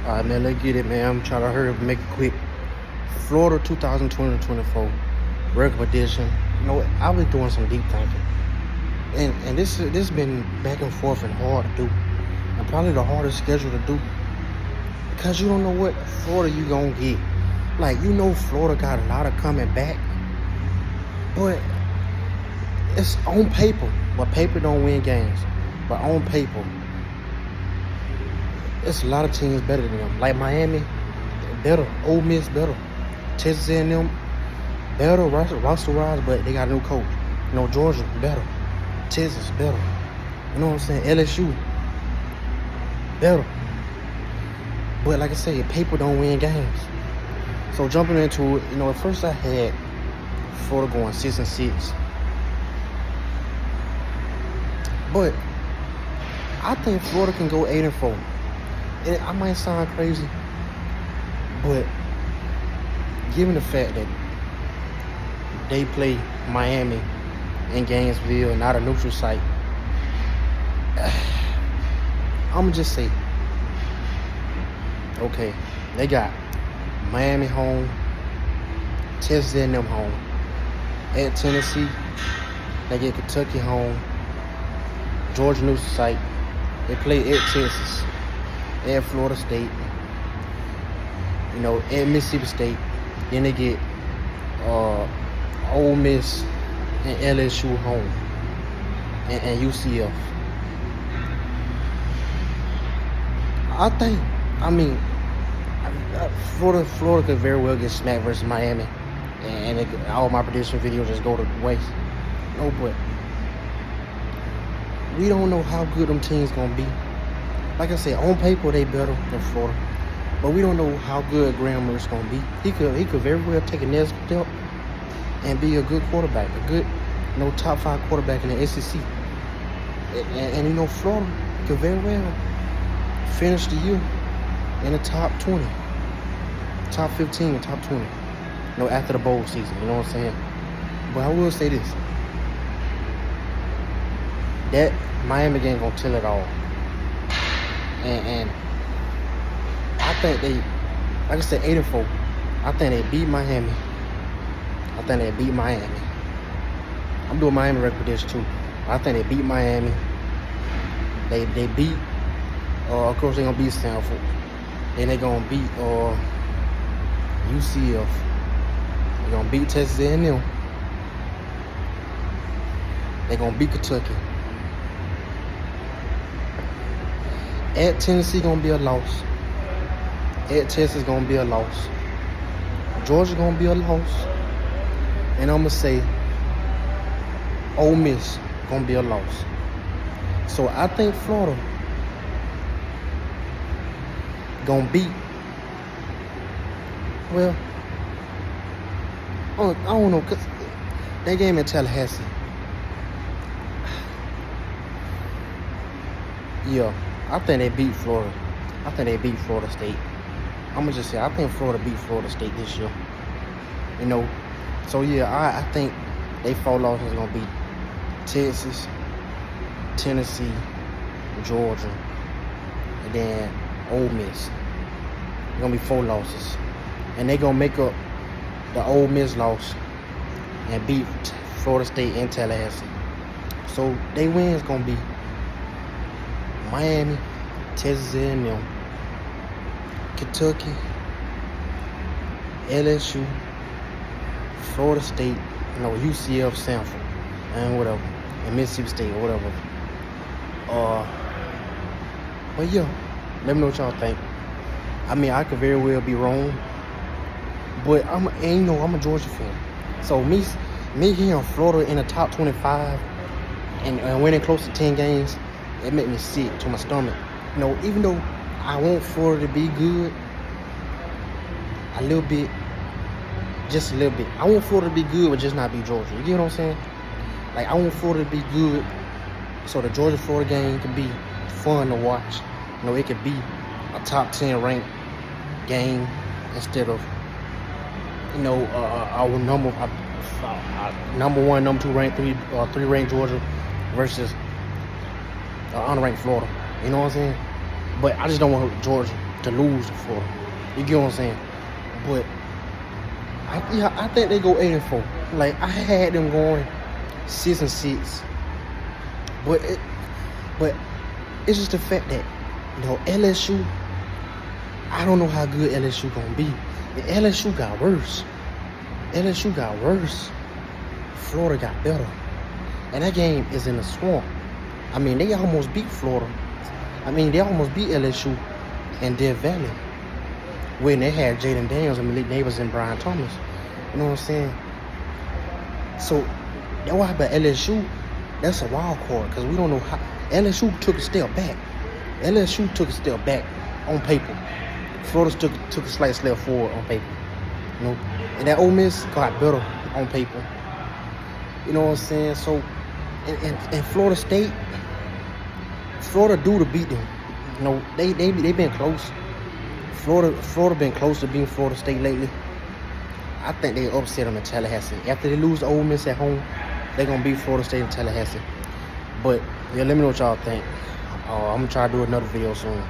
All right, man, let's get it, man. I'm trying to hurry up and make it quick. Florida 2020-24, regular edition. You know what? I was doing some deep thinking. And this been back and forth and hard to do. And probably the hardest schedule to do. Because you don't know what Florida you gonna get. Like, Florida got a lot of coming back. But it's on paper. But paper don't win games. But on paper, it's a lot of teams better than them. Like Miami, better. Ole Miss, better. Texas A&M, better. Roster rise, but they got a new coach. Georgia, better. Texas, better. You know what I'm saying? LSU, better. But like I said, paper don't win games. So jumping into it, at first I had Florida going 6-6. But I think Florida can go 8-4. And I might sound crazy, but given the fact that they play Miami in Gainesville, not a neutral site, I'm going to just say, okay, they got Miami home, Texas A&M home, at Tennessee, they get Kentucky home, Georgia neutral site, they play at Texas, at Florida State, at Mississippi State. Then they get Ole Miss and LSU home, and UCF. Florida could very well get smacked versus Miami, and all my prediction videos just go to waste. No, but we don't know how good them teams gonna be. Like I said, on paper they better than Florida, but we don't know how good Graham Mertz gonna be. He could very well take a next step and be a good quarterback, a good, top 5 quarterback in the SEC. And Florida could very well finish the year in the top 20, top 15, and top 20. After the bowl season. You know what I'm saying? But I will say this: that Miami game gonna tell it all. And I think they, like I said, 8-4. I think they beat Miami. I'm doing Miami record this too. I think they beat Miami. They beat, of course they're going to beat Stanford. Then they're going to beat UCF. They're going to beat Texas A&M. They're going to beat Kentucky. At Tennessee gonna be a loss. At Texas gonna be a loss. Georgia gonna be a loss. And I'm gonna say Ole Miss gonna be a loss. So I think Florida gonna beat. Well, I don't know, cause that game in Tallahassee. Yeah. I think they beat Florida. I think they beat Florida State. I'm going to just say, I think Florida beat Florida State this year. So, yeah, I think they 4 losses is going to be Texas, Tennessee, Georgia, and then Ole Miss. It's going to be 4 losses. And they're going to make up the Ole Miss loss and beat Florida State in Tallahassee. So, they win is going to be Miami, Texas A&M, Kentucky, LSU, Florida State, UCF, Stanford, and whatever, and Mississippi State or whatever. But yeah, let me know what y'all think. I could very well be wrong, but I'm a Georgia fan. So me hearing Florida in the top 25 and winning close to 10 games, it made me sick to my stomach. Even though I want Florida to be good, just a little bit. I want Florida to be good, but just not be Georgia. You get what I'm saying? Like, I want Florida to be good, so the Georgia-Florida game can be fun to watch. It could be a top 10 ranked game instead of, our number 1, number 2 ranked, 3 ranked Georgia versus unranked Florida. You know what I'm saying? But I just don't want Georgia to lose to Florida. You get what I'm saying? But I think they go 8-4. Like I had them going 6-6. But it's just the fact that LSU. I don't know how good LSU gonna be. The LSU got worse. Florida got better. And that game is in the swamp. I mean, they almost beat Florida. I mean, they almost beat LSU in Death Valley when they had Jaden Daniels and Malik Neighbors and Brian Thomas. You know what I'm saying? So, that's why about LSU, that's a wild card because we don't know how. LSU took a step back. LSU took a step back on paper. Florida took a slight step forward on paper. You know? And that Ole Miss got better on paper. You know what I'm saying? So, and Florida State, Florida due to beat them. You know, they been close. Florida been close to beating Florida State lately. I think they upset them in Tallahassee. After they lose to Ole Miss at home, they're gonna beat Florida State in Tallahassee. But yeah, let me know what y'all think. I'm gonna try to do another video soon.